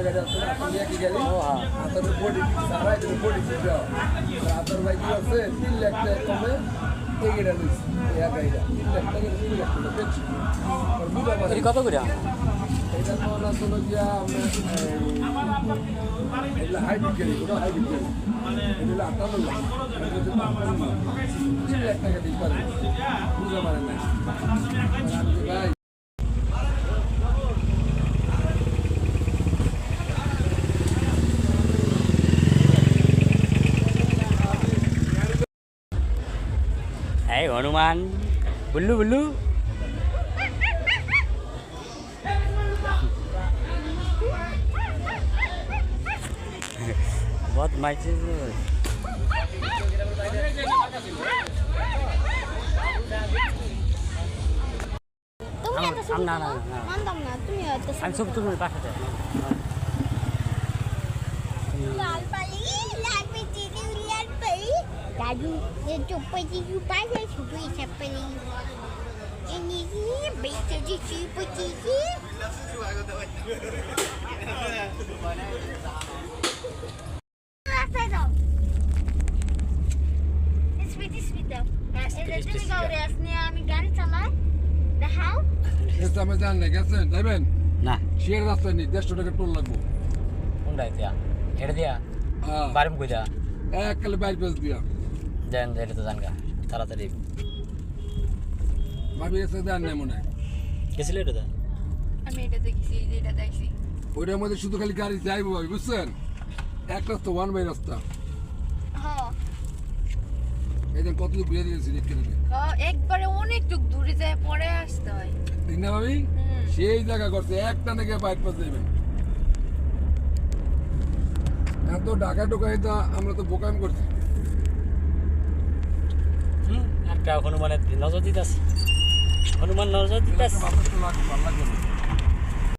গাড়ি আছে না একই গাড়ি হাতের বডি সারা এটা বডি দিতে হাতের ভাই কি আছে 3 লাখ টাকা কমে এই গাড়িটা লইছি এই গাড়িটা 3 লাখ টাকা 3 লাখ টাকা বেচছি আর বুঝা পারি কত করে এটা তো না চলো গিয়া আমরা এটা হাইব্রিড গাড়ি ওটা হাইব্রিড গাড়ি এটা 58 লাখ এটা 3 লাখ টাকা দিতে পারে বুঝা পারে না ভাই Hey Hanuman, bulu bulu. बहुत मजे से हम ना हम सब तुम पास है लाल पाली लाल पे चीज़ लाल पाली दादू ये चुप्पी चीज़ पास है चुप्पी चप्पली ini betul je cuci. Rasa tau. Speed tau. Itu ni kau rasanya kami garis sama. Dah how? এটা আমি জানি না গেছেন যাবেন না শেয়ার রাস্তা নেই 150 টাকা টোল লাগবো কোনটা দিয়া এটা দিয়া হ্যাঁ বারম কই দিয়া এক কালে বাইর পেজ দিয়া জান এটা তো জানগা তাড়াতাড়ি ভাবি এসে দেন না মনে গেছিল এটা আমি এটা দেখছি এটা দেখছি ওইটার মধ্যে শুধু খালি গাড়ি যাইবো ভাবি বুঝছেন এক রাস্তা ওয়ান বাই রাস্তা হ্যাঁ এদিন কত বিয়ে দিয়েছি দেখতে নেবে একবারে অনেক দূরে যায় পরে আসতে হয় ঠিক না ভাবি সেই জায়গা করছে একটা নাকি বাইর পাস যাইবেন এত ঢাকা ঢোকাই তো আমরা তো বোকাম করছি একটা হনুমানের নজর দিতাছে হনুমান নজর দিতাছে ভালো লাগবে